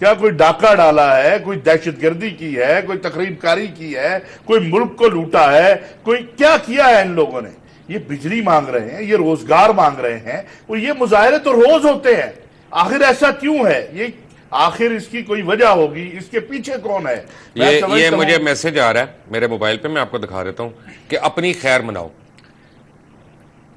کیا کوئی ڈاکہ ڈالا ہے, کوئی دہشت گردی کی ہے, کوئی تخریب کاری کی ہے, کوئی ملک کو لوٹا ہے, کوئی کیا کیا ہے ان لوگوں نے؟ یہ بجلی مانگ رہے ہیں, یہ روزگار مانگ رہے ہیں, اور یہ مظاہرے تو روز ہوتے ہیں. آخر ایسا کیوں ہے؟ یہ آخر اس کی کوئی وجہ ہوگی, اس کے پیچھے کون ہے؟ یہ مجھے میسج آ رہا ہے میرے موبائل پہ, میں آپ کو دکھا دیتا ہوں کہ اپنی خیر مناؤ.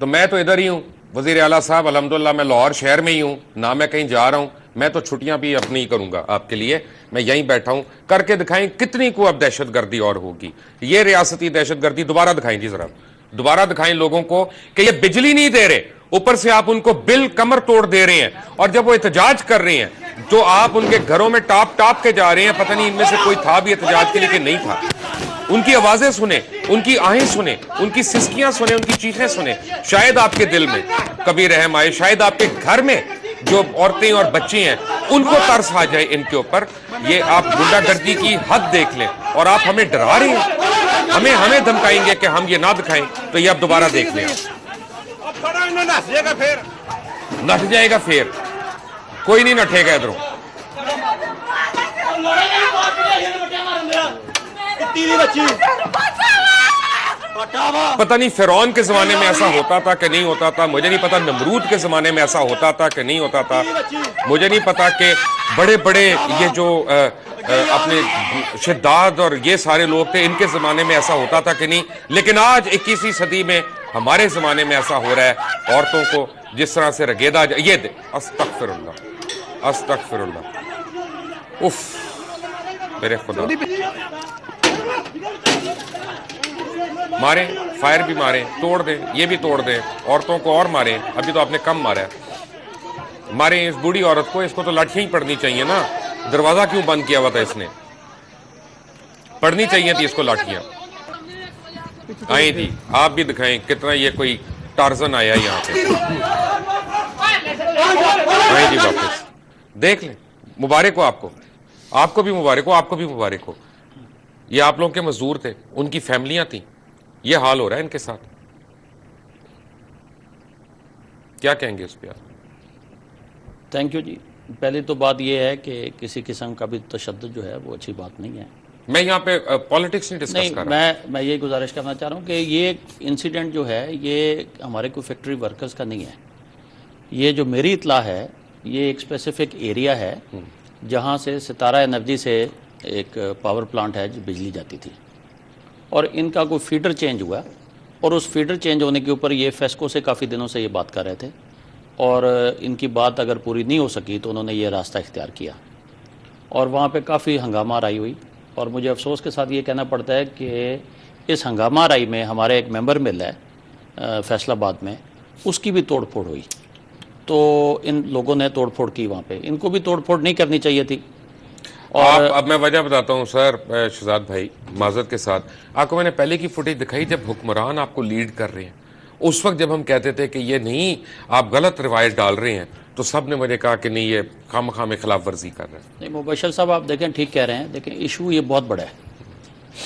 تو میں تو ادھر ہی ہوں, وزیر اعلیٰ صاحب الحمدللہ میں لاہور شہر میں ہی ہوں, نہ میں کہیں جا رہا ہوں. میں تو چھٹیاں بھی اپنی کروں گا آپ کے لیے, میں یہیں بیٹھا ہوں. کر کے دکھائیں کتنی کو اب دہشت گردی اور ہوگی. یہ ریاستی دہشت گردی دوبارہ دکھائیں جی, ذرا دوبارہ دکھائیں لوگوں کو کہ یہ بجلی نہیں دے رہے, اوپر سے آپ ان کو بل کمر توڑ دے رہے ہیں. اور جب وہ احتجاج کر رہے ہیں تو آپ ان کے گھروں میں ٹاپ کے جا رہے ہیں. پتہ نہیں ان میں سے کوئی تھا بھی احتجاج کے لیے کہ نہیں تھا. ان کی آوازیں سنیں, ان کی آہیں سنیں, ان کی سسکیاں سنیں, ان کی چیخیں سنیں. شاید آپ کے دل میں کبھی رحم آئے, شاید آپ کے گھر میں جو عورتیں اور بچے ہیں ان کو ترس آ جائے ان کے اوپر. یہ آپ غنڈہ گردی کی حد دیکھ لیں, اور آپ ہمیں ڈرا رہے ہیں, ہمیں دھمکائیں گے کہ ہم یہ نہ دکھائیں. تو یہ آپ دوبارہ دیکھ لیں, نٹ جائے گا پھر. کوئی نہیں نٹے گا ادھروں. پتہ نہیں فرعون کے زمانے میں ایسا ہوتا تھا کہ نہیں ہوتا تھا, مجھے نہیں پتا نمرود کے زمانے میں ایسا ہوتا تھا کہ نہیں ہوتا تھا, مجھے نہیں پتا کہ بڑے بڑے یہ جو اپنے شداد اور یہ سارے لوگ تھے ان کے زمانے میں ایسا ہوتا تھا کہ نہیں. لیکن آج 21ویں صدی میں ہمارے زمانے میں ایسا ہو رہا ہے, عورتوں کو جس طرح سے رگیدا. یہ دے استغفر اللہ, استغفر اللہ. اف میرے خدا. ماریں, فائر بھی ماریں, توڑ دیں, یہ بھی توڑ دیں, عورتوں کو اور ماریں. ابھی تو آپ نے کم مارا ہے. ماریں اس بوڑھی عورت کو, اس کو تو لاٹھیاں ہی پڑنی چاہیے نا. دروازہ کیوں بند کیا ہوا تھا اس نے؟ پڑنی چاہیے تھی اس کو لاٹھیاں. آئی تھی, آپ بھی دکھائیں کتنا یہ کوئی ٹارزن آیا یہاں پہ. آئی تھی واپس, دیکھ لیں. مبارک ہو آپ کو, آپ کو بھی مبارک ہو, آپ کو بھی مبارک ہو. یہ آپ لوگوں کے مزدور تھے, ان کی فیملیاں تھیں, یہ حال ہو رہا ہے ان کے ساتھ. کیا کہیں گے اس پہ آپ؟ تھینک یو جی. پہلی تو بات یہ ہے کہ کسی قسم کا بھی تشدد جو ہے وہ اچھی بات نہیں ہے. میں یہاں پہ پالیٹکس نہیں ڈسکس کر رہا. میں یہ گزارش کرنا چاہ رہا ہوں کہ یہ انسیڈنٹ جو ہے یہ ہمارے کوئی فیکٹری ورکرز کا نہیں ہے. یہ جو میری اطلاع ہے یہ ایک اسپیسیفک ایریا ہے جہاں سے ستارہ انرجی سے ایک پاور پلانٹ ہے جو بجلی جاتی تھی, اور ان کا کوئی فیڈر چینج ہوا, اور اس فیڈر چینج ہونے کے اوپر یہ فیسکو سے کافی دنوں سے یہ بات کر رہے تھے, اور ان کی بات اگر پوری نہیں ہو سکی تو انہوں نے یہ راستہ اختیار کیا, اور وہاں پہ کافی ہنگامہ آرائی ہوئی. اور مجھے افسوس کے ساتھ یہ کہنا پڑتا ہے کہ اس ہنگامہ آرائی میں ہمارے ایک ممبر مل ہے فیصل آباد میں, اس کی بھی توڑ پھوڑ ہوئی. تو ان لوگوں نے توڑ پھوڑ کی وہاں پہ, ان کو بھی توڑ پھوڑ نہیں کرنی چاہیے تھی. اور اب میں وجہ بتاتا ہوں سر شہزاد بھائی, معذرت کے ساتھ. آپ کو میں نے پہلے کی فوٹیج دکھائی جب حکمران آپ کو لیڈ کر رہے ہیں. اس وقت جب ہم کہتے تھے کہ یہ نہیں, آپ غلط روایت ڈال رہے ہیں, تو سب نے مجھے کہا کہ نہیں یہ خام خام خلاف ورزی کر رہے ہیں. نہیں مبشر صاحب آپ دیکھیں ٹھیک کہہ رہے ہیں, لیکن ایشو یہ بہت بڑا ہے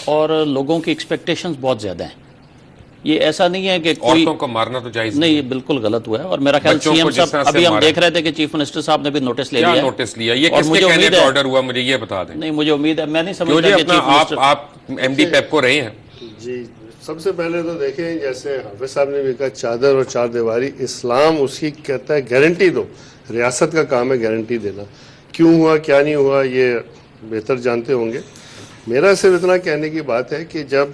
اور لوگوں کی ایکسپیکٹیشنز بہت زیادہ ہیں. یہ ایسا نہیں ہے کہ کوئی عورتوں کو مارنا تو جائز نہیں, یہ بالکل غلط ہوا ہے. اور میرا خیال سی ایم صاحب ابھی ہم دیکھ رہے تھے کہ چیف منسٹر صاحب نے بھی نوٹس لے لیا. کیا نوٹس لیا؟ یہ کس کے کہنے پہ آرڈر ہوا مجھے یہ بتا دیں. نہیں مجھے امید ہے, میں نہیں سمجھتا کہ چیف منسٹر آپ ایم ڈی پیپ کو رہے ہیں. جی سب سے پہلے تو دیکھیں جیسے حافظ صاحب نے بھی کہا چادر اور چار دیواری, اسلام اس کی کہتا ہے گارنٹی دو. ریاست کا کام ہے گارنٹی دینا. کیوں ہوا کیا نہیں ہوا یہ بہتر جانتے ہوں گے. میرا صرف اتنا کہنے کی بات ہے کہ جب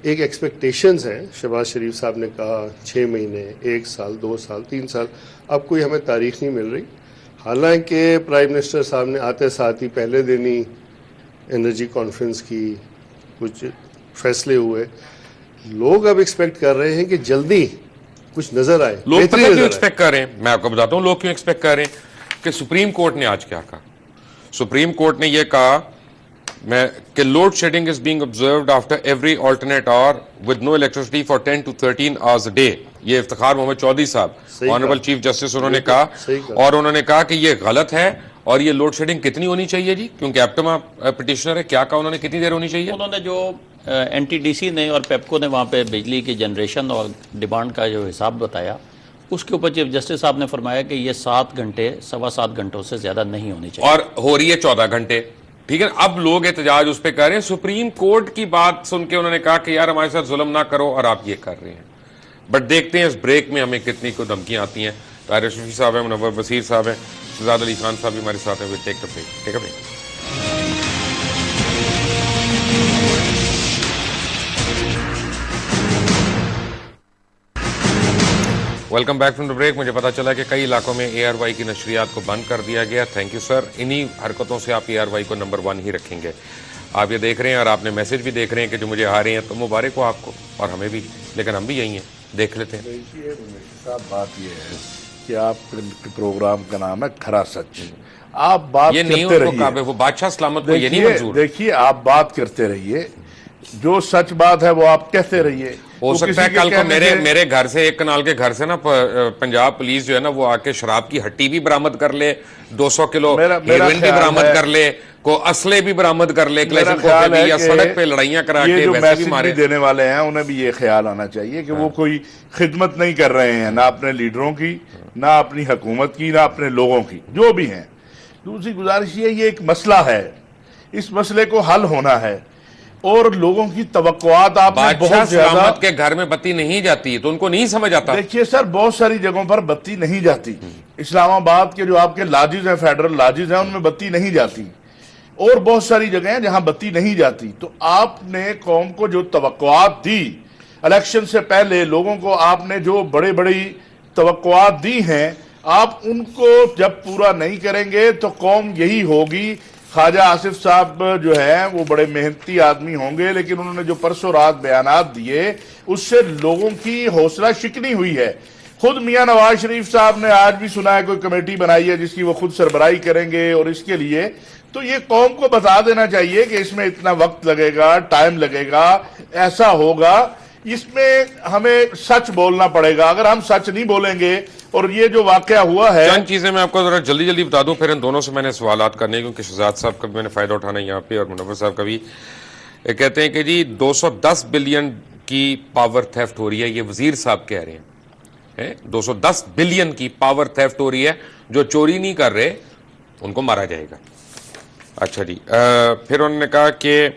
ایک ایکسپیکٹیشنز ہیں, شہباز شریف صاحب نے کہا 6 مہینے, 1 سال, 2 سال, 3 سال, اب کوئی ہمیں تاریخ نہیں مل رہی. حالانکہ پرائم منسٹر صاحب نے آتے ساتھ ہی پہلے دن ہی انرجی کانفرنس کی, کچھ فیصلے ہوئے. لوگ اب ایکسپیکٹ کر رہے ہیں کہ جلدی کچھ نظر آئے. لوگ پتہ کیوں ایکسپیکٹ کر رہے ہیں, میں آپ کو بتاتا ہوں لوگ کیوں ایکسپیکٹ کر رہے ہیں. کہ سپریم کورٹ نے آج کیا کہا. سپریم کورٹ نے یہ کہا کہ load shedding is being observed after every alternate hour with no electricity for 10 to 13 hours a day. یہ افتخار محمد چودھری صاحب آنریبل چیف جسٹس انہوں نے کہا, اور انہوں نے کہا کہ یہ غلط ہے. اور یہ لوڈ شیڈنگ کتنی ہونی چاہیے جی, کیونکہ ایپٹما پٹیشنر ہے, کیا کہا انہوں نے کتنی دیر ہونی چاہیے. انہوں نے جو این ٹی ڈی سی نے اور پیپکو نے وہاں پہ بجلی کی جنریشن اور ڈیمانڈ کا جو حساب بتایا, اس کے اوپر چیف جسٹس صاحب نے فرمایا کہ یہ 7 گھنٹے 7.25 گھنٹوں سے زیادہ نہیں ہونی چاہیے، اور ہو رہی ہے 14 گھنٹے. ٹھیک ہے، اب لوگ احتجاج اس پہ کر رہے ہیں. سپریم کورٹ کی بات سن کے انہوں نے کہا کہ یار ہمارے ساتھ ظلم نہ کرو، اور آپ یہ کر رہے ہیں. بٹ دیکھتے ہیں اس بریک میں ہمیں کتنی کو دھمکیاں آتی ہیں. طاہر شفیع صاحب ہیں، منور بصیر صاحب ہیں، شہزاد علی خان صاحب بھی ہمارے ساتھ ہیں. Take a break. Welcome back from the break. مجھے پتا چلا کہ کئی علاقوں میں اے آر وائی کی نشریات کو بند کر دیا گیا. Thank you sir. انہی حرکتوں سے آپ اے آر وائی کو نمبر 1 ہی رکھیں گے. آپ یہ دیکھ رہے ہیں اور آپ نے میسج بھی دیکھ رہے ہیں کہ جو مجھے آ رہے ہیں، تو مبارک ہو آپ کو اور ہمیں بھی، لیکن ہم بھی یہی ہیں. دیکھ لیتے ہیں. دیکھیے صاحب، بات یہ ہے کہ آپ کے پروگرام کا نام ہے کھرا سچ. آپ بات یہ نہیں کرتے ان کو رہیے. وہ بادشاہ سلامت کو یہ نہیں منظور. دیکھیے آپ بات کرتے رہیے، جو سچ بات ہے وہ آپ کہتے رہیے. ہو سکتا ہے کل کو میرے گھر سے، ایک کنال کے گھر سے نا پنجاب پولیس جو ہے نا وہ آ کے شراب کی ہٹی بھی برامد کر لے، 200 کلو ہیروئن بھی برامد کر لے، کو اسلحے بھی برامد کر لے، یا سڑک پہ لڑائیاں کرا کے ویسے بھی مارے. دینے والے ہیں انہیں بھی یہ خیال آنا چاہیے کہ وہ کوئی خدمت نہیں کر رہے ہیں، نہ اپنے لیڈروں کی، نہ اپنی حکومت کی، نہ اپنے لوگوں کی، جو بھی ہیں. دوسری گزارش یہ ایک مسئلہ ہے، اس مسئلے کو حل ہونا ہے، اور لوگوں کی توقعات آپ نے بادشاہ بہت زیادہ. سلامت کے گھر میں بتی نہیں جاتی تو ان کو نہیں سمجھ آتا. دیکھیے سر، بہت ساری جگہوں پر بتی نہیں جاتی. اسلام آباد کے جو آپ کے لاجز ہیں، فیڈرل لاجز ہیں، ان میں بتی نہیں جاتی، اور بہت ساری جگہیں ہیں جہاں بتی نہیں جاتی. تو آپ نے قوم کو جو توقعات دی الیکشن سے پہلے، لوگوں کو آپ نے جو بڑی توقعات دی ہیں، آپ ان کو جب پورا نہیں کریں گے تو قوم یہی ہوگی. خواجہ آصف صاحب جو ہیں وہ بڑے محنتی آدمی ہوں گے، لیکن انہوں نے جو پرسوں رات بیانات دیے اس سے لوگوں کی حوصلہ شکنی ہوئی ہے. خود میاں نواز شریف صاحب نے آج بھی سنا ہے کوئی کمیٹی بنائی ہے جس کی وہ خود سربراہی کریں گے، اور اس کے لیے تو یہ قوم کو بتا دینا چاہیے کہ اس میں اتنا وقت لگے گا، ٹائم لگے گا، ایسا ہوگا. اس میں ہمیں سچ بولنا پڑے گا. اگر ہم سچ نہیں بولیں گے، اور یہ جو واقعہ ہوا ہے، چند چیزیں میں آپ کو ذرا جلدی بتا دوں، پھر ان دونوں سے میں نے سوالات کرنے، کیونکہ شہزاد صاحب کا بھی میں نے فائدہ اٹھانا ہے یہاں پہ، اور منور صاحب کا بھی. کہتے ہیں کہ جی 210 بلین کی پاور تھیفٹ ہو رہی ہے، یہ وزیر صاحب کہہ رہے ہیں. 210 بلین کی پاور تھیفٹ ہو رہی ہے، جو چوری نہیں کر رہے ان کو مارا جائے گا. اچھا جی. پھر انہوں نے کہا کہ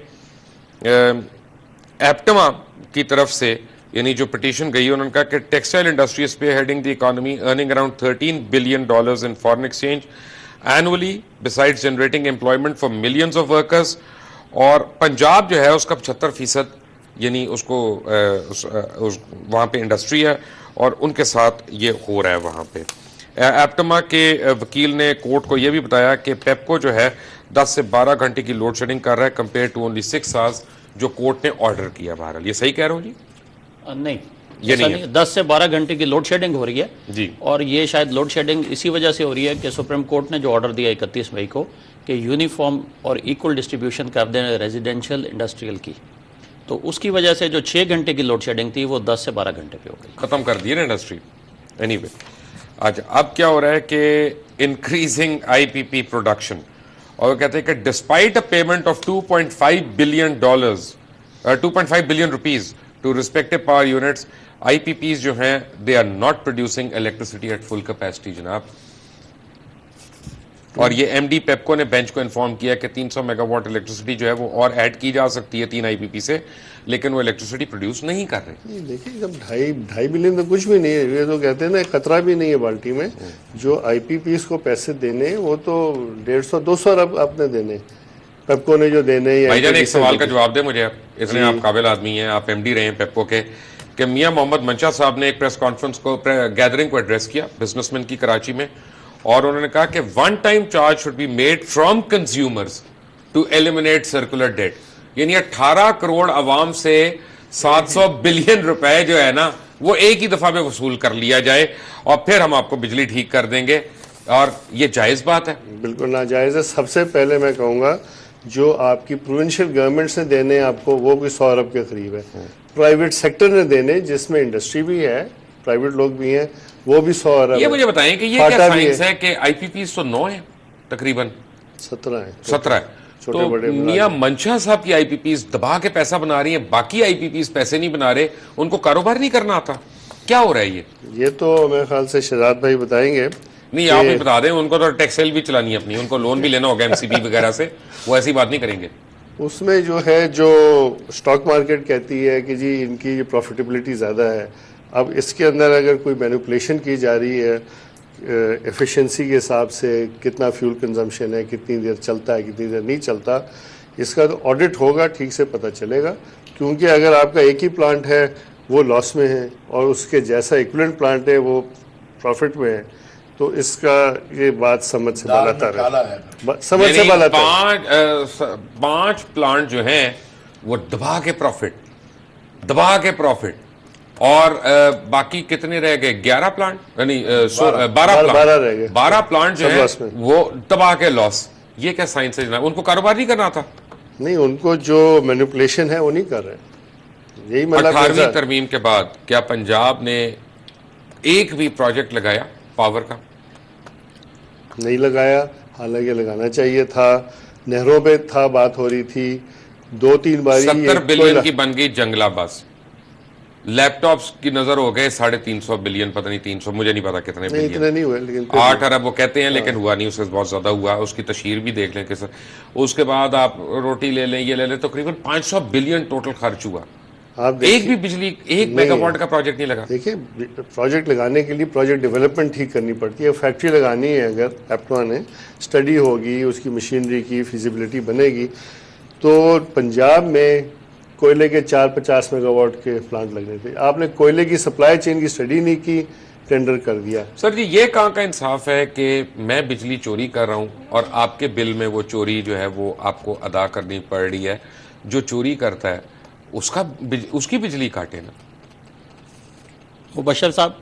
ایپٹما کی طرف سے، یعنی جو پٹیشن گئی، انہوں نے کہا کہ textile industry is spearheading the economy, earning around $13 billion in foreign exchange annually, besides generating employment for millions of workers. اور پنجاب جو ہے اس کا 75%، یعنی اس کو وہاں پہ انڈسٹری ہے، اور ان کے ساتھ یہ ہو رہا ہے وہاں پہ. ایپٹما کے وکیل نے کورٹ کو یہ بھی بتایا کہ پیپکو جو ہے 10 سے 12 گھنٹے کی لوڈ شیڈنگ کر رہا ہے، کمپیئر ٹو اونلی 6 hours جو کورٹ نے آرڈر کیا. بہرحال یہ صحیح کہہ رہا ہوں جی؟ نہیں، یہ نہیں ہے. 10 سے 12 گھنٹے کی لوڈ شیڈنگ ہو رہی ہے جی. اور یہ شاید لوڈ شیڈنگ اسی وجہ سے ہو رہی ہے کہ سپریم کورٹ نے جو آرڈر دیا 31 مئی کو کہ یونیفارم اور ایکول ڈسٹریبیوشن کر دیں ریزیڈینشیل انڈسٹریل کی، تو اس کی وجہ سے جو 6 گھنٹے کی لوڈ شیڈنگ تھی وہ 10 سے 12 گھنٹے پہ ہو گئی. ختم کر دی نا انڈسٹری. اینی وے، اچھا اب کیا ہو رہا ہے کہ انکریزنگ آئی پی پی پروڈکشن، اور وہ کہتے ہیں کہ despite a payment of $2.5 billion rupees to respective power units, I P Ps جو ہیں they are not producing electricity at full capacity. جناب، اور یہ ایم ڈی پیپکو نے بینچ کو انفارم کیا کہ 300 میگا واٹ الیکٹریسٹی جو ہے وہ اور ایڈ کی جا سکتی ہے 3 آئی پی پی سے، لیکن وہ الیکٹریسٹی پروڈیوس نہیں کر رہے. دیکھیے جب 2.5 بلین تو کچھ بھی نہیں ہے. یہ تو کہتے ہیں نا خطرہ بھی نہیں ہے بالٹی میں. جو آئی پی پیز کو پیسے دینے وہ تو 150-200 ارب آپ نے دینے، پیپکو نے جو دینے. بھائی جان ایک سوال کا جواب دیں مجھے، اتنے آپ قابل آدمی ہیں، آپ ایم ڈی رہے ہیں پیپکو کے، کہ میاں محمد منشا صاحب نے ایک پریس کانفرنس کو، گیدرنگ کو ایڈریس کیا بزنس مین کی کراچی میں، اور انہوں نے کہا کہ one time charge should be made from consumers to eliminate circular debt. یعنی 18 کروڑ عوام سے 700 بلین روپے جو ہے نا وہ ایک ہی دفعہ میں وصول کر لیا جائے، اور پھر ہم آپ کو بجلی ٹھیک کر دیں گے. اور یہ جائز بات ہے؟ بالکل ناجائز ہے. سب سے پہلے میں کہوں گا جو آپ کی پروونشل گورنمنٹس نے دینے آپ کو وہ کوئی 100 ارب کے قریب ہے. پرائیویٹ سیکٹر نے دینے جس میں انڈسٹری بھی ہے، پرائیویٹ لوگ بھی ہیں، وہ بھی 100 ارب. یہ مجھے بتائیں کہ یہ کیا سائنس ہے کہ آئی پی پیز تو 9 ہیں، تقریباً 17 ہے. تو میاں منشا صاحب کی آئی پی پیز دبا کے پیسہ بنا رہی ہیں، باقی آئی پی پیز پیسے نہیں بنا رہے، ان کو کاروبار نہیں کرنا آتا. کیا ہو رہا ہے یہ تو میرے خیال سے شہزاد بھائی بتائیں گے. نہیں آپ ہی بتا دیں, ان کو تو ٹیکسل بھی چلانی ہے اپنی, ان کو لون بھی لینا ہوگا MCB وغیرہ سے, وہ ایسی بات نہیں کریں گے. اس میں جو ہے جو اسٹاک مارکیٹ کہتی ہے کہ جی ان کی پروفیٹیبلٹی زیادہ ہے, اب اس کے اندر اگر کوئی مینوپولیشن کی جا رہی ہے ایفیشنسی کے حساب سے, کتنا فیول کنزمپشن ہے, کتنی دیر چلتا ہے, کتنی دیر نہیں چلتا, اس کا تو آڈٹ ہوگا, ٹھیک سے پتہ چلے گا. کیونکہ اگر آپ کا ایک ہی پلانٹ ہے وہ لاس میں ہے اور اس کے جیسا ایکویلنٹ پلانٹ ہے وہ پروفٹ میں ہے, تو اس کا یہ بات سمجھ سے بالا تر ہے, سمجھ سے بالا تر. 5 پلانٹ جو ہیں وہ دبا کے پروفٹ, اور باقی کتنے رہ گئے, 11 پلانٹ یعنی 12 پلانٹ جو ہیں وہ دبا کے لاس. یہ کیا سائنس ہے جناب, ان کو کاروبار نہیں کرنا تھا؟ نہیں, ان کو جو مینوپولیشن ہے وہ نہیں کر رہے. یہی 18ویں ترمیم کے بعد کیا پنجاب نے ایک بھی پروجیکٹ لگایا پاور کا؟ نہیں لگایا, حالانکہ لگانا چاہیے تھا. نہروں پہ تھا بات ہو رہی تھی, 2-3 باری 70 بلین کی بن گئی جنگلہ بس. لیپ ٹاپس کی نظر ہو گئے 350 بلین, پتہ نہیں 300, مجھے نہیں پتا کتنے اتنے بلین, نہیں ہوئے, لیکن 8 ارب وہ کہتے ہیں, لیکن ہوا نہیں, اس سے بہت زیادہ ہوا. اس کی تشہیر بھی دیکھ لیں کہ سر, اس کے بعد آپ روٹی لے لیں, یہ لے لیں, تقریباً 500 بلین ٹوٹل خرچ ہوا. ایک بھی بجلی 1 میگا واٹ کا پروجیکٹ نہیں لگا. دیکھیں, پروجیکٹ لگانے کے لیے پروجیکٹ ڈیولپمنٹ ٹھیک کرنی پڑتی ہے. فیکٹری لگانی ہے اگر ایپٹوا نے, اسٹڈی ہوگی, اس کی مشینری کی فیزیبلٹی بنے گی. تو پنجاب میں کوئلے کے 450 میگا واٹ کے پلانٹ لگنے تھے. آپ نے کوئلے کی سپلائی چین کی اسٹڈی نہیں کی, ٹینڈر کر دیا. سر جی, یہ کہاں کا انصاف ہے کہ میں بجلی چوری کر رہا ہوں اور آپ کے بل میں وہ چوری جو ہے وہ آپ کو ادا کرنی پڑ رہی ہے. جو چوری کرتا ہے اس کی بجلی کاٹے نا. مبشر صاحب,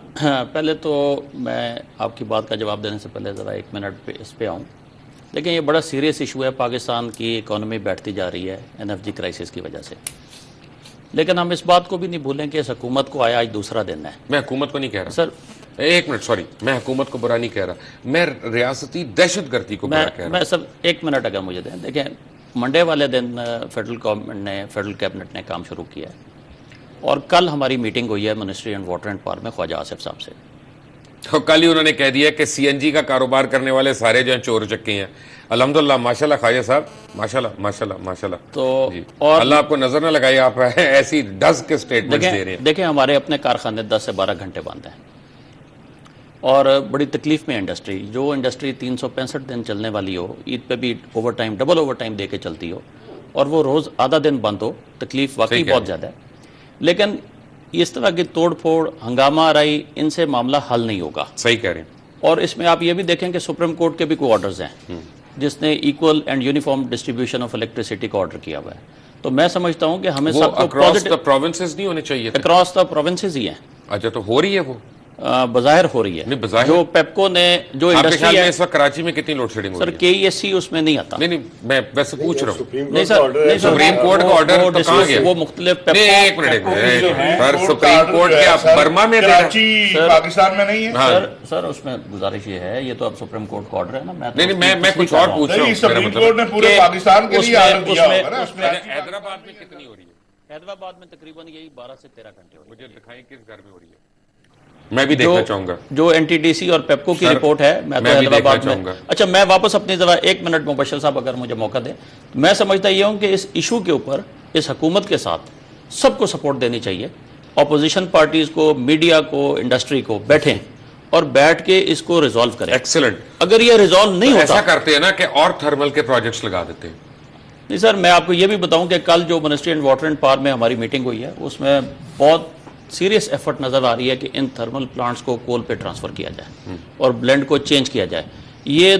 پہلے تو میں آپ کی بات کا جواب دینے سے پہلے ذرا 1 منٹ پہ اس پہ آؤں. لیکن یہ بڑا سیریس ایشو ہے, پاکستان کی اکانومی بیٹھتی جا رہی ہے NFG کرائسس کی وجہ سے. لیکن ہم اس بات کو بھی نہیں بھولیں کہ اس حکومت کو آج دوسرا دن ہے. میں حکومت کو نہیں کہہ رہا سر, 1 منٹ, سوری, میں حکومت کو برا نہیں کہہ رہا, میں ریاستی دہشت گردی کو برا کہہ رہا. میں سر 1 منٹ اگر مجھے دیں. دیکھیں, منڈے والے دن فیڈرل کیبنٹ نے کام شروع کیا ہے, اور کل ہماری میٹنگ ہوئی ہے ministry and water and power میں خواجہ آصف صاحب سے. تو کل ہی انہوں نے کہہ دیا کہ CNG کا کاروبار کرنے والے سارے جو ہیں چور چکے ہیں. الحمدللہ, ماشاءاللہ خواجہ صاحب, ماشاءاللہ. تو اور اللہ آپ کو نظر نہ لگائے, آپ ایسی ڈز کے سٹیٹمنٹس دے رہے ہیں. دیکھیں, ہمارے اپنے کارخانے 10 سے 12 گھنٹے بند ہیں, اور بڑی تکلیف میں انڈسٹری, جو انڈسٹری 365 دن چلنے والی ہو, عید پہ بھی overtime, double overtime دے کے چلتی ہو, اور وہ روز آدھا دن بند ہو, تکلیف واقعی بہت زیادہ ہے. لیکن اس طرح کی توڑ پھوڑ, ہنگامہ آرائی, ان سے معاملہ حل نہیں ہوگا. صحیح کہہ رہے ہیں. اور اس میں آپ یہ بھی دیکھیں کہ سپریم کورٹ کے بھی کوئی آرڈرز ہیں جس نے equal and uniform distribution of electricity کا آرڈر کیا ہوا ہے. تو میں سمجھتا ہوں کہ ہمیں سب کو اکراس دا پروونسز نہیں ہونے چاہیے تھے. اکراس دا پروونسز ہی ہیں. اچھا, تو ہو رہی ہے وہ بظاہر ہو رہی ہے. جو پیپکو نے جو انڈسٹری ہے, اس وقت کراچی میں کتنی لوڈ شیڈنگ ہو رہی ہے؟ سر KESC اس میں نہیں آتا. نہیں, میں ویسے پوچھ رہا ہوں. نہیں سر, سپریم کورٹ کا آرڈر تو کہاں گیا؟ وہ مختلف ایک منٹ, سر سپریم کورٹ کیا برما میں پاکستان میں نہیں ہے؟ سر اس میں گزارش یہ ہے, یہ تو اب سپریم کورٹ کا آرڈر ہے نا. نہیں, میں کچھ اور پوچھ رہا ہوں. سپریم کورٹ نے پورے پاکستان کے لیے آرڈر دیا ہوگا نا. حیدرآباد میں کتنی ہو رہی ہے؟ حیدرآباد میں تقریباً یہی 12 سے 13 گھنٹے ہو رہی ہے. مجھے دکھائیں کس گھر میں ہو رہی ہے, میں بھی دیکھنا چاہوں گا. جو NTDC اور پیپکو کی رپورٹ ہے, میں تو حیدرآباد میں. اچھا, میں واپس اپنی ذرا 1 منٹ مبشر صاحب اگر مجھے موقع دیں. میں سمجھتا یہ ہوں کہ اس ایشو کے اوپر اس حکومت کے ساتھ سب کو سپورٹ دینی چاہیے, اپوزیشن پارٹیز کو, میڈیا کو, انڈسٹری کو, بیٹھیں اور بیٹھ کے اس کو ریزالو کریں. ایکسلنٹ. اگر یہ ریزالو نہیں ہوتا, ایسا کرتے ہیں نا کہ اور تھرمل کے پروجیکٹس لگا دیتے ہیں. نہیں سر, میں آپ کو یہ بھی بتاؤں کہ کل جو ministry and water and power میں ہماری میٹنگ ہوئی ہے, اس میں بہت سیریس ایفرٹ نظر آ رہی ہے کہ ان تھرمل پلانٹس کو کول پہ ٹرانسفر کیا جائے اور بلینڈ کو چینج کیا جائے. یہ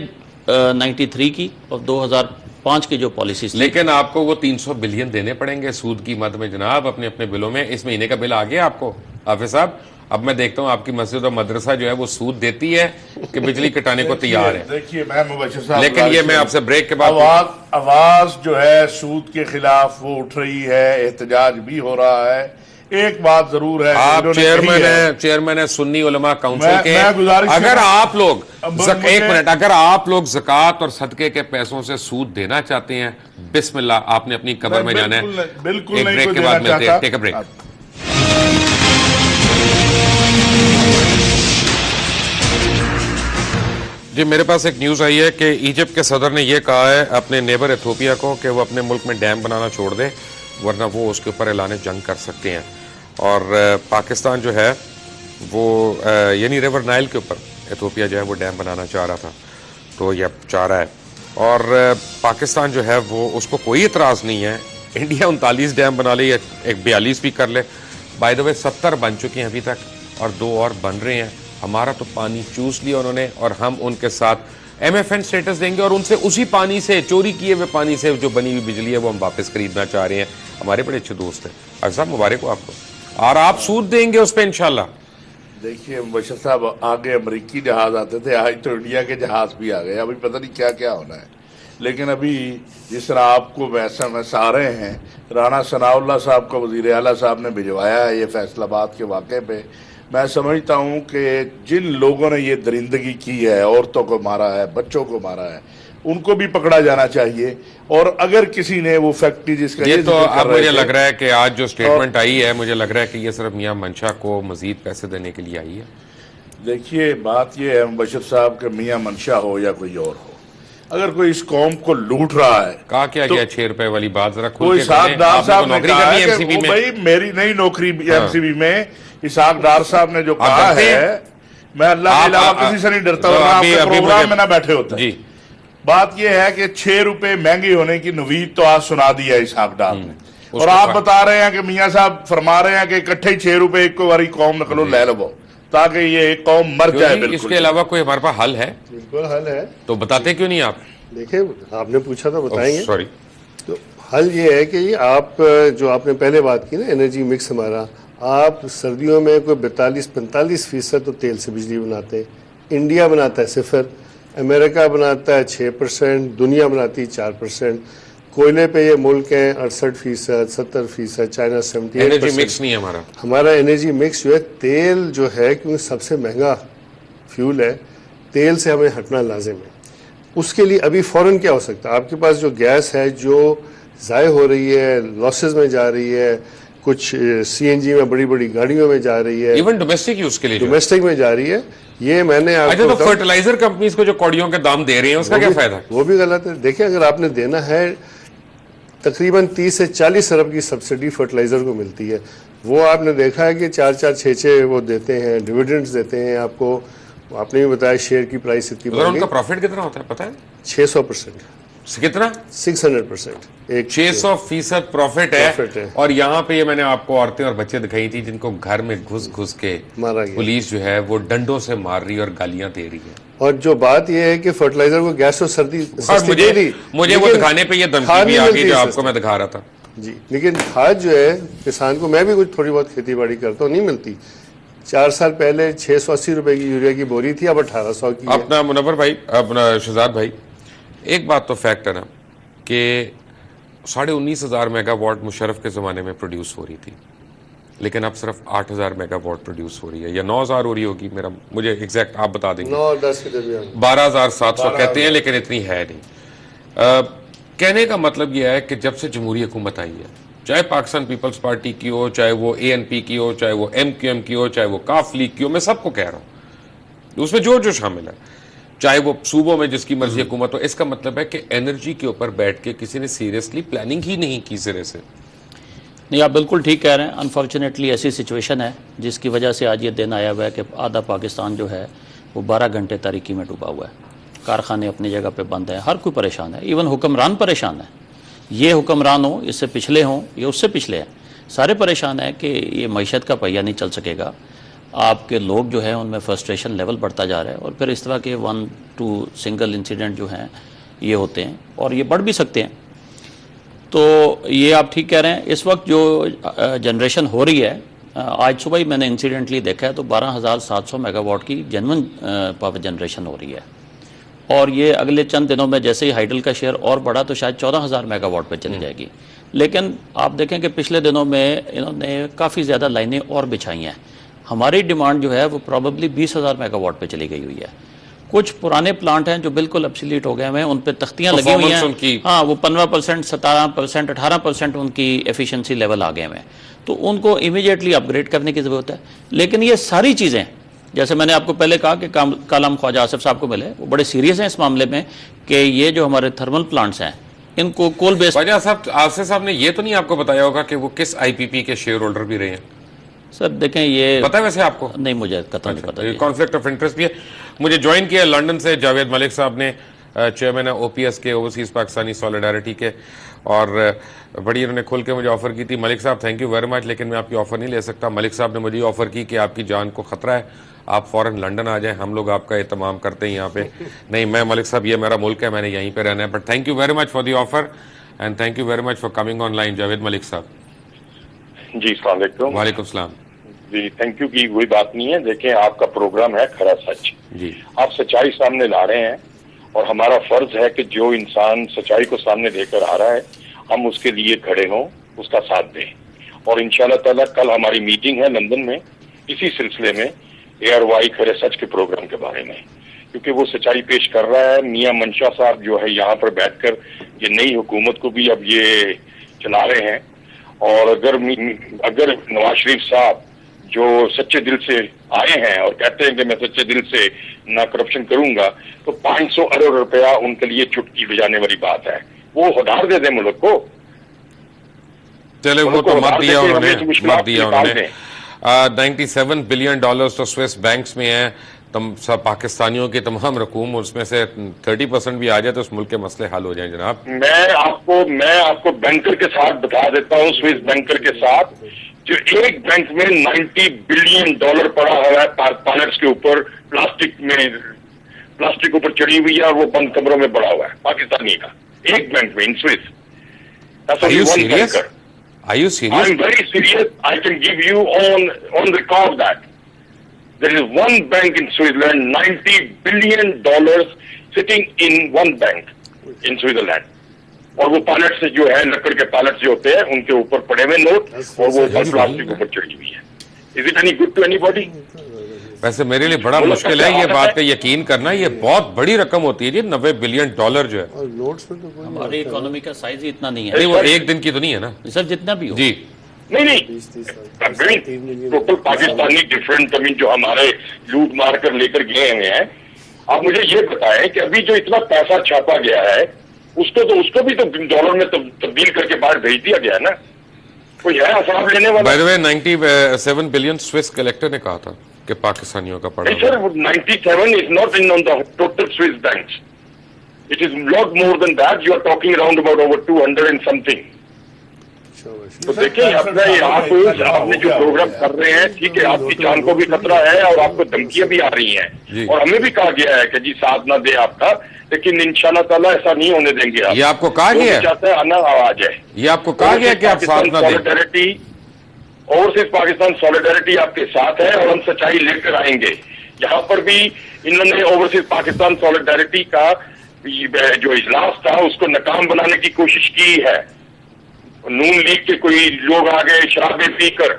93 کی اور 2005 کی جو پالیسیز. لیکن آپ کو وہ 300 بلین دینے پڑیں گے سود کی مد میں جناب, اپنے اپنے بلوں میں. اس مہینے کا بل آ گیا آپ کو حافظ صاحب. اب میں دیکھتا ہوں آپ کی مسجد اور مدرسہ جو ہے وہ سود دیتی ہے کہ بجلی کٹانے کو تیار ہے. دیکھیے میں مبشر صاحب, لیکن یہ میں آپ سے بریک کے بعد, آواز جو ہے سود کے خلاف وہ اٹھ رہی ہے, احتجاج بھی ہو رہا ہے. ایک بات ضرور ہے, آپ چیئرمین ہیں سنی علماء کونسل کے. اگر آپ لوگ 1 منٹ, اگر آپ لوگ زکوٰۃ اور صدقے کے پیسوں سے سود دینا چاہتے ہیں, بسم اللہ, آپ نے اپنی قبر میں جانا ہے. بالکل ایک بریک کے بعد ملتے ہیں. Take a break. جی میرے پاس ایک نیوز آئی ہے کہ ایجپٹ کے صدر نے یہ کہا ہے اپنے نیبر ایتھوپیا کو کہ وہ اپنے ملک میں ڈیم بنانا چھوڑ دے ورنہ وہ اس کے اوپر اعلان جنگ کر سکتے ہیں. اور پاکستان جو ہے وہ یعنی ریور نائل کے اوپر ایتھوپیا جو ہے وہ ڈیم بنانا چاہ رہا تھا تو یہ اب چاہ رہا ہے. اور پاکستان جو ہے وہ اس کو کوئی اعتراض نہیں ہے. انڈیا 39 ڈیم بنا لے یا ایک 42 بھی کر لے. بائی دا وے 70 بن چکے ہیں ابھی تک اور 2 اور بن رہے ہیں. ہمارا تو پانی چوس لیا انہوں نے اور ہم ان کے ساتھ ایم ایف این سٹیٹس دیں گے اور ان سے اسی پانی سے چوری کیے ہوئے پانی سے جو بنی ہوئی بجلی ہے وہ ہم واپس خریدنا چاہ رہے ہیں. ہمارے بڑے اچھے دوست ہیں. ڈاکٹر صاحب مبارک ہو آپ کو اور آپ سود دیں گے اس پہ انشاءاللہ. دیکھیے مبشر صاحب آگے امریکی جہاز آتے تھے آج تو انڈیا کے جہاز بھی آ گئے. ابھی پتہ نہیں کیا کیا ہونا ہے. لیکن ابھی جس طرح آپ کو میں آ رہے ہیں رانا ثناء اللہ صاحب کو وزیر اعلیٰ صاحب نے بھجوایا ہے یہ فیصل آباد کے واقعے پہ. میں سمجھتا ہوں کہ جن لوگوں نے یہ درندگی کی ہے عورتوں کو مارا ہے بچوں کو مارا ہے ان کو بھی پکڑا جانا چاہیے. اور اگر کسی نے وہ فیکٹری جس کا یہ تو اب مجھے لگ رہا ہے کہ آج جو سٹیٹمنٹ آئی ہے مجھے لگ رہا ہے کہ یہ صرف میاں منشا کو مزید پیسے دینے کے لیے آئی ہے. دیکھیے بات یہ ہے مبشر صاحب کہ میاں منشا ہو یا کوئی اور ہو اگر کوئی اس قوم کو لوٹ رہا ہے کہا کیا گیا 6 روپے والی بات ذرا کھول کوئی کے اسحاق ڈار صاحب نے کہا ہے کہ میں بھائی میری نئی نوکری ایم سی بی میں اسحاق ڈار صاحب نے جو کہا ہے میں اللہ کے علاوہ کسی سے نہیں ڈرتا ہوں آپ کے پروگرام میں نہ بیٹھے ہوتے جی. بات یہ ہے کہ 6 روپے مہنگی ہونے کی نوید تو آج سنا دی ہے اسحاق ڈار نے اور آپ بتا رہے ہیں کہ میاں صاحب فرما رہے ہیں کہ اکٹھے 6 روپے ایک کو باری قوم نکلو لے لو تاکہ یہ قوم مر جائے. اس کے علاوہ کوئی ہمارے پاس حل ہے؟ بالکل حل ہے. تو بتاتے کیوں نہیں آپ؟ دیکھیں آپ نے پوچھا تھا بتائیں گے. سوری تو حل یہ ہے کہ یہ آپ جو آپ نے پہلے بات کی نا انرجی مکس ہمارا آپ سردیوں میں کوئی 42-45% تو تیل سے بجلی بناتے ہیں. انڈیا بناتا ہے 0, امریکہ بناتا ہے 6%, دنیا بناتی ہے 4%. کوئلے پہ یہ ملک ہیں 68%, 70%, چائنا 78%. انرجی مکس نہیں ہے ہمارا. ہمارا انرجی مکس جو ہے تیل جو ہے کیونکہ سب سے مہنگا فیول ہے تیل سے ہمیں ہٹنا لازم ہے. اس کے لیے ابھی فوراً کیا ہو سکتا ہے آپ کے پاس جو گیس ہے جو ضائع ہو رہی ہے لاسز میں جا رہی ہے کچھ سی این جی میں بڑی بڑی گاڑیوں میں جا رہی ہے ایون ڈومیسٹک یوز کے لیے ڈومیسٹک میں جا رہی ہے. یہ میں نے اچھا تو فرٹیلائزر کمپنیز کو جو کوڑیوں کے دام دے رہے ہیں اس کا کیا فائدہ ہے؟ وہ بھی غلط ہے. دیکھیں اگر آپ نے دینا ہے تقریباً 30 سے 40 ارب کی سبسڈی فرٹیلائزر کو ملتی ہے. وہ آپ نے دیکھا ہے کہ 4-4, 6-6 وہ دیتے ہیں ڈیویڈنڈز دیتے ہیں آپ کو. آپ نے بھی بتایا شیئر کی پرائس اتنی ان کا پروفٹ کتنا ہوتا ہے پتہ ہے؟ 600%. کتنا؟ 600%. 600% پروفٹ ہے. اور یہاں پہ یہ میں نے آپ کو عورتیں اور بچے دکھائی تھی جن کو گھر میں گھس کے پولیس جو ہے وہ ڈنڈوں سے مار رہی اور گالیاں دے رہی ہے. اور جو بات یہ ہے کہ فرٹیلائزر کو گیس اور سردی مجھے وہ دکھانے پہ یہ دھمکی بھی آ گئی جو آپ کو میں دکھا رہا تھا. جی لیکن کھاد جو ہے کسان کو میں بھی کچھ تھوڑی بہت کھیتی باڑی کرتا ہوں نہیں ملتی. 4 سال پہلے 680 روپے کی یوریا کی بوری تھی اب 1800 کی. اپنا منور بھائی اپنا شہزاد بھائی ایک بات تو فیکٹ ہے نا کہ 19,500 میگا واٹ مشرف کے زمانے میں پروڈیوس ہو رہی تھی لیکن اب صرف 8,000 میگا واٹ پروڈیوس ہو رہی ہے یا 9,000 ہو رہی ہوگی. مجھے ایگزیکٹ آپ بتا دیں گے. 9 اور 10 کے درمیان 12,700 کہتے ہیں لیکن اتنی ہے نہیں. کہنے کا مطلب یہ ہے کہ جب سے جمہوری حکومت آئی ہے چاہے پاکستان پیپلز پارٹی کی ہو چاہے وہ اے این پی کی ہو چاہے وہ ایم کیو ایم کی ہو چاہے وہ کاف لیگ کی ہو میں سب کو کہہ رہا ہوں اس میں جو شامل ہے چاہے وہ صوبوں میں جس کی مرضی حکومت ہو اس کا مطلب ہے کہ انرجی کے اوپر بیٹھ کے کسی نے سیریسلی پلاننگ ہی نہیں کی سرے سے. نہیں آپ بالکل ٹھیک کہہ رہے ہیں. انفارچونیٹلی ایسی سچویشن ہے جس کی وجہ سے آج یہ دن آیا ہوا ہے کہ آدھا پاکستان جو ہے وہ 12 گھنٹے تاریکی میں ڈوبا ہوا ہے. کارخانے اپنی جگہ پہ بند ہیں ہر کوئی پریشان ہے. ایون حکمران پریشان ہے. یہ حکمران ہوں اس سے پچھلے ہوں یا اس سے پچھلے ہیں سارے پریشان ہیں کہ یہ معیشت کا پہیہ نہیں چل سکے گا. آپ کے لوگ جو ہیں ان میں فرسٹریشن لیول بڑھتا جا رہا ہے اور پھر اس طرح کے 1-2 سنگل انسیڈنٹ جو ہیں یہ ہوتے ہیں اور یہ بڑھ بھی سکتے ہیں. تو یہ آپ ٹھیک کہہ رہے ہیں. اس وقت جو جنریشن ہو رہی ہے آج صبح ہی میں نے انسیڈنٹلی دیکھا ہے تو 12,700 میگا واٹ کی جنون پاور جنریشن ہو رہی ہے اور یہ اگلے چند دنوں میں جیسے ہی ہائیڈل کا شیئر اور بڑھا تو شاید 14,000 میگا واٹ پہ چلی جائے گی. لیکن آپ دیکھیں کہ پچھلے دنوں میں انہوں نے کافی زیادہ لائنیں اور بچھائی ہیں. ہماری ڈیمانڈ جو ہے وہ پروبیبلی 20,000 میگا واٹ پہ چلی گئی ہوئی ہے. کچھ پرانے پلانٹ ہیں جو بالکل ابسلیٹ ہو گئے ہیں ان پہ تختیاں لگی ہوئی ہیں ہاں وہ 15%, 17%, 18% ان کی ایفیشنسی لیول آ گئے ہیں تو ان کو امیڈیٹلی اپ گریڈ کرنے کی ضرورت ہے. لیکن یہ ساری چیزیں جیسے میں نے آپ کو پہلے کہا کہ کل ہم خواجہ آصف صاحب کو ملے، وہ بڑے سیریس ہیں اس معاملے میں کہ یہ جو ہمارے تھرمل پلانٹس ہیں ان کو کول بیس. خواجہ صاحب آصف صاحب نے یہ تو نہیں آپ کو بتایا ہوگا کہ وہ کس آئی پی پی کے شیئر ہولڈر بھی رہے ہیں؟ سر دیکھیں یہ پتہ ہے ویسے آپ کو؟ نہیں، مجھے قطعا نہیں پتہ. کانفلکٹ آف انٹرسٹ بھی ہے. مجھے جوائن کیا لنڈن سے جاوید ملک صاحب نے، چیئرمین او پی ایس کے، اوورسیز پاکستانی سالیڈیرٹی کے، اور بڑی انہوں نے کھل کے مجھے آفر کی تھی. ملک صاحب تھینک یو ویری مچ، لیکن میں آپ کی آفر نہیں لے سکتا. ملک صاحب نے مجھے یہ آفر کی کہ آپ کی جان کو خطرہ ہے، آپ فوراً لنڈن آ جائیں، ہم لوگ آپ کا اہتمام کرتے ہیں یہاں پہ. نہیں میں ملک صاحب یہ میرا ملک ہے، میں نے یہیں پہ رہنا ہے. But thank you very much for the offer and thank you very much for coming online. Javed Malik sahab. جی السلام علیکم. وعلیکم السلام. جی تھینک یو کی کوئی بات نہیں ہے. دیکھیں آپ کا پروگرام ہے کھرا سچ، جی آپ سچائی سامنے لا رہے ہیں اور ہمارا فرض ہے کہ جو انسان سچائی کو سامنے لے کر آ رہا ہے ہم اس کے لیے کھڑے ہوں، اس کا ساتھ دیں. اور انشاءاللہ تعالیٰ کل ہماری میٹنگ ہے لندن میں اسی سلسلے میں ARY کھرے سچ کے پروگرام کے بارے میں، کیونکہ وہ سچائی پیش کر رہا ہے. میاں منشا صاحب جو ہے یہاں پر بیٹھ کر یہ نئی حکومت کو بھی اب یہ چلا رہے ہیں. اور اگر نواز شریف صاحب جو سچے دل سے آئے ہیں اور کہتے ہیں کہ میں سچے دل سے نہ کرپشن کروں گا، تو 500 ارب روپیہ ان کے لیے چٹکی بجانے والی بات ہے. وہ ادھار دے دیں ملک کو. چلے وہ تو مت دیا انہوں نے، مت دیا انہوں نے. 97 بلین ڈالرز تو سوئس بینکس میں ہیں. پاکستانیوں کی تمام رقوم، اس میں سے 30% بھی آ جائے تو اس ملک کے مسئلے حل ہو جائیں جناب. میں آپ کو بینکر کے ساتھ بتا دیتا ہوں، سوئس بینکر کے ساتھ، جو ایک بینک میں 90 بلین ڈالر پڑا ہوا ہے پائلٹس کے اوپر، پلاسٹک اوپر چڑھی ہوئی ہے اور وہ بند کمروں میں پڑا ہوا ہے پاکستانی کا، ایک بینک میں ان Swiss. Are you serious? Are you serious? I'm very serious. I can give you on record that there is one bank in Switzerland, 90 billion dollars sitting in one bank in Switzerland. اور وہ pilot سے جو ہے لکڑ کے pilot جو ہوتے ہیں ان کے اوپر پڑے ہوئے نوٹ اور وہ پلاسٹک اوپر چڑھی ہوئی ہے. Is it any good to anybody? ویسے میرے لیے بڑا مشکل ہے یہ بات پہ یقین کرنا. یہ بہت بڑی رقم ہوتی ہے جی، 90 بلین ڈالر جو ہے. ہماری اکانومی کا سائز ہی اتنا نہیں نہیں ہے. وہ ایک دن کی تو نہیں ہے نا سر جتنا بھی ہو. جی. نہیں ٹوٹل پاکستانی ڈفرینٹ زمین جو ہمارے لوٹ مار کر لے کر گئے ہوئے ہیں. آپ مجھے یہ بتائیں کہ ابھی جو اتنا پیسہ چھاپا گیا ہے اس کو بھی تو ڈالر میں تبدیل کر کے باہر بھیج دیا گیا ہے نا. کوئی ہے حساب لینے والا؟ By the way 97 billion Swiss collector نے کہا تھا کہ پاکستانیوں کا پڑا. سر 97 is not in on the total Swiss banks. It is lot more than that. You are talking around about over 200 and something. تو دیکھیں آپ نے جو پروگرام کر رہے ہیں ٹھیک ہے، آپ کی جان کو بھی خطرہ ہے اور آپ کو دھمکیاں بھی آ رہی ہیں اور ہمیں بھی کہا گیا ہے کہ جی ساتھ نہ دے آپ کا، لیکن انشاءاللہ تعالیٰ ایسا نہیں ہونے دیں گے. یہ آپ کو کہا گیا ہے؟ چاہتا ہے آنا آ جائے. یہ آپ کو کہا گیا کہ آپ ساتھ نہ دیں؟ اوورسیز پاکستان سالیڈیرٹی آپ کے ساتھ ہے اور ہم سچائی لے کر آئیں گے. یہاں پر بھی انہوں نے اوورسیز پاکستان سالیڈیرٹی کا جو اجلاس تھا اس کو ناکام بنانے کی کوشش کی ہے. نون لیگ کے کوئی لوگ آ گئے شرابیں پی کر،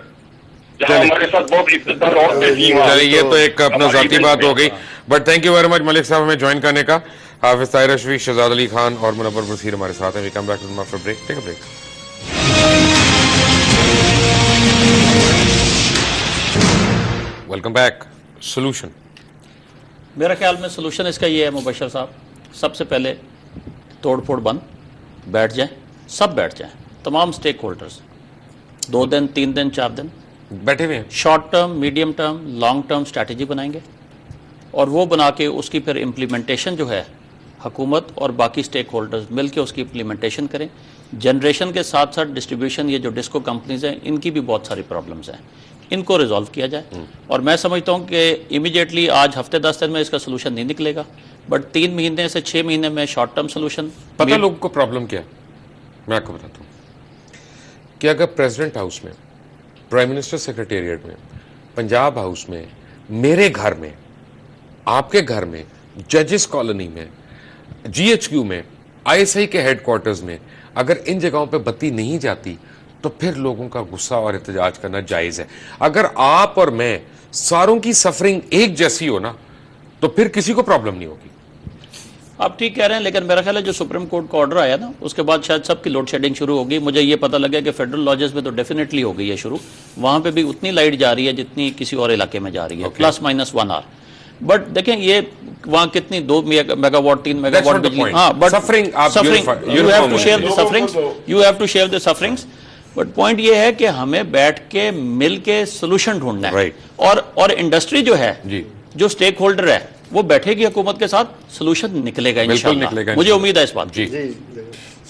جہاں ہمارے ساتھ بہت عزت دار عورتیں تھیں. یہ تو ایک اپنا ذاتی بات ہو گئی. But thank you very much Malik sahab ہمیں جوائن کرنے کا. حافظ طاہر اشرفی، شہزاد علی خان اور منور بصیر ہمارے ساتھ ہیں. We come back to break. Take a break. Welcome back. Solution میرا خیال میں سولوشن اس کا یہ ہے مبشر صاحب، سب سے پہلے توڑ پھوڑ بند، بیٹھ جائیں، سب بیٹھ جائیں، تمام سٹیک ہولڈرز، 2 دن 3 دن 4 دن بیٹھے ہوئے ہیں. Short term, medium term, long term strategy بنائیں گے اور وہ بنا کے اس کی پھر امپلیمنٹیشن جو ہے حکومت اور باقی سٹیک ہولڈرز مل کے اس کی امپلیمنٹیشن کریں. جنریشن کے ساتھ ساتھ ڈسٹریبیوشن، یہ جو ڈسکو کمپنیز ہیں ان کی بھی بہت ساری پرابلمز ہیں، ان کو ریزالو کیا جائے. اور میں سمجھتا ہوں کہ امیڈیٹلی آج ہفتے 10 دن میں اس کا سولوشن نہیں نکلے گا، بٹ 3 مہینے سے 6 مہینے میں شارٹ ٹرم سولوشن. پتہ لوگوں کو پرابلم کیا ہے؟ میں آپ کو بتاتا ہوں کہ اگر پریزیڈنٹ ہاؤس میں، پرائم منسٹر سیکریٹریٹ میں، پنجاب ہاؤس میں، میرے گھر میں، آپ کے گھر میں، ججز کالونی میں، GHQ میں، ISI کے ہیڈ کوارٹرز میں اگر ان جگہوں پہ بتی نہیں جاتی تو پھر لوگوں کا غصہ اور احتجاج کرنا جائز ہے. اگر آپ اور میں ساروں کی سفرنگ ایک جیسی ہو نا تو پھر کسی کو پرابلم نہیں ہوگی. آپ ٹھیک کہہ رہے ہیں، لیکن میرا خیال ہے جو سپریم کورٹ کا آرڈر آیا نا اس کے بعد شاید سب کی لوڈ شیڈنگ شروع ہوگی. مجھے یہ پتہ لگا کہ فیڈرل لاجز میں تو ڈیفینیٹلی ہو گئی ہے شروع، وہاں پہ بھی اتنی لائٹ جا رہی ہے جتنی کسی اور علاقے میں جا رہی ہے، پلس مائنس 1 آور. بٹ دیکھیں یہ وہاں کتنی 2 میگا واٹ 3 میگا واٹ بجلی. ہاں but you have to share the sufferings, you have to share the sufferings. But point یہ ہے کہ ہمیں بیٹھ کے مل کے سولوشن ڈھونڈنا ہے، اور انڈسٹری جو ہے جو سٹیک ہولڈر ہے وہ بیٹھے گی حکومت کے ساتھ، سولوشن نکلے گا انشاءاللہ. مجھے امید ہے اس بات کی. جی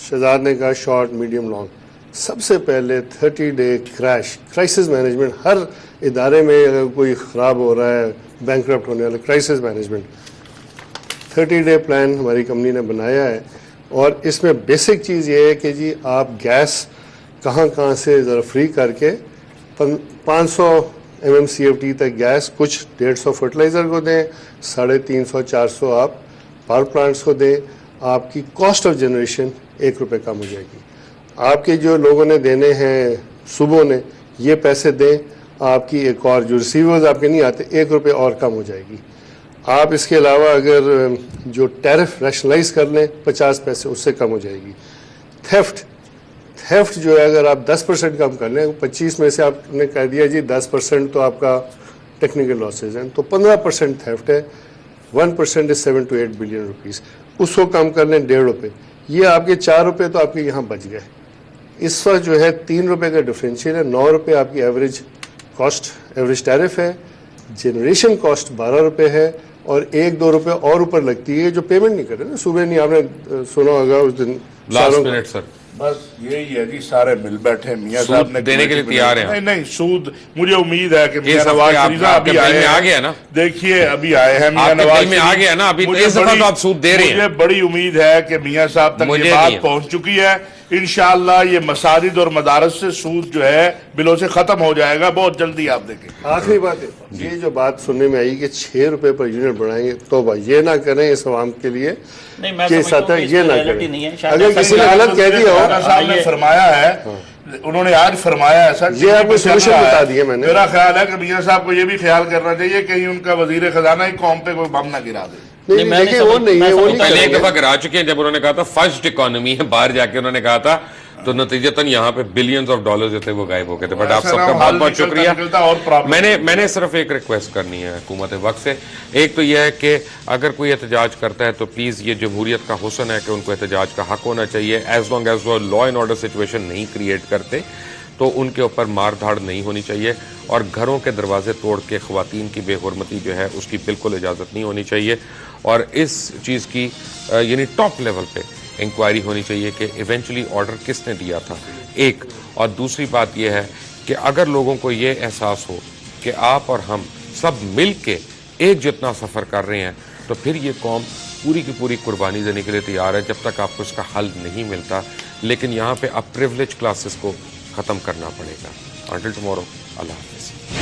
شہزاد نے کہا شارٹ میڈیم لانگ. سب سے پہلے 30 ڈے کرائسس مینجمنٹ. ہر ادارے میں اگر کوئی خراب ہو رہا ہے، بینکرپٹ ہونے والا، کرائسس مینجمنٹ 30 ڈے پلان ہماری کمپنی نے بنایا ہے. اور اس میں بیسک چیز یہ ہے کہ جی آپ گیس کہاں سے ذرا فری کر کے 500 MMCFD تک گیس، کچھ 150 فرٹیلائزر کو دیں، 350-400 آپ پاور پلانٹس کو دیں. آپ کی کاسٹ آف جنریشن 1 روپے کم ہو جائے گی. آپ کے جو لوگوں نے دینے ہیں صوبوں نے یہ پیسے دیں، آپ کی ایک اور جو ریسیورز آپ کے نہیں آتے 1 روپے اور کم ہو جائے گی. آپ اس کے علاوہ اگر جو ٹیرف ریشنلائز کر لیں 50 پیسے اس سے کم ہو جائے گی. تھیفٹ جو ہے اگر آپ 10% کم کر لیں، 25 میں سے آپ نے کہہ دیا جی 10% تو آپ کا ٹیکنیکل لاسز ہیں، تو 15% تھیفٹ ہے. 1% is 7 to 8 بلین روپیز. اس کو کم کر لیں 1.5 روپے، یہ آپ کے 4 روپے تو آپ کے یہاں بچ گئے. اس وقت جو ہے 3 روپے کا ڈفرینشیل ہے. 9 روپے آپ کی ایوریج کاسٹ، ایوریج ٹیرف ہے. جنریشن کاسٹ 12 روپے ہے، اور 1-2 روپے اور اوپر لگتی ہے جو پیمنٹ نہیں کر رہے نا. صبح نہیں، آپ نے سنا ہوگا اس دن لاسٹ منٹ سر بس یہی ہے جی. سارے مل بیٹھے میاں صاحب نے دینے کے لیے تیار ہیں. نہیں سود مجھے امید ہے کہ میاں نواز شریف ابھی آ گیا نا. دیکھیے ابھی آئے ہیں میاں نواز میں آ گیا نا. ابھی اس دفعہ تو آپ سود دے رہے ہیں. مجھے بڑی امید ہے کہ میاں صاحب تک یہ بات پہنچ چکی ہے. انشاءاللہ یہ مساجد اور مدارس سے سود جو ہے بلوں سے ختم ہو جائے گا بہت جلدی. آپ دیکھیں آخری بات ہے یہ جو بات سننے میں آئی کہ 6 روپے پر یونٹ بڑھائیں گے، توبہ یہ نہ کریں اس عوام کے لیے کہ سطح یہ نہ کریں. اگر کسی نے غلط کہہ دیا ہو، صاحب نے فرمایا ہے، انہوں نے آج فرمایا ہے سر، یہ آپ کو سولوشن بتا دیا میں نے. میرا خیال ہے کہ میاں صاحب کو یہ بھی خیال کرنا چاہیے کہیں ان کا وزیر خزانہ ایک قوم پہ کوئی بم نہ گرا دے. پہلے ایک دفعہ گرا چکے ہیں جب انہوں نے کہا تھا فرسٹ اکانومی ہے. باہر جا کے انہوں نے کہا تھا تو نتیجتاً یہاں پہ بلینز آف ڈالر جو تھے وہ غائب ہو گئے تھے. بٹ آپ سب کا بہت بہت شکریہ. میں نے صرف ایک ریکویسٹ کرنی ہے حکومت وقت سے. ایک تو یہ ہے کہ اگر کوئی احتجاج کرتا ہے تو پلیز یہ جمہوریت کا حسن ہے کہ ان کو احتجاج کا حق ہونا چاہیے. ایز لانگ ایز وہ لا اینڈ آرڈر سچویشن نہیں کریٹ کرتے تو ان کے اوپر مار دھاڑ نہیں ہونی چاہیے. اور گھروں کے دروازے توڑ کے خواتین کی بے حرمتی جو ہے اس کی بالکل اجازت نہیں ہونی چاہیے. اور اس چیز کی یعنی ٹاپ لیول پہ انکوائری ہونی چاہیے کہ ایونچولی آرڈر کس نے دیا تھا. ایک اور دوسری بات یہ ہے کہ اگر لوگوں کو یہ احساس ہو کہ آپ اور ہم سب مل کے ایک جتنا سفر کر رہے ہیں تو پھر یہ قوم پوری کی پوری قربانی دینے کے لیے تیار ہے جب تک آپ کو اس کا حل نہیں ملتا. لیکن یہاں پہ اب پریولیج کلاسز کو ختم کرنا پڑے گا. انٹل ٹمورو، اللہ حافظ.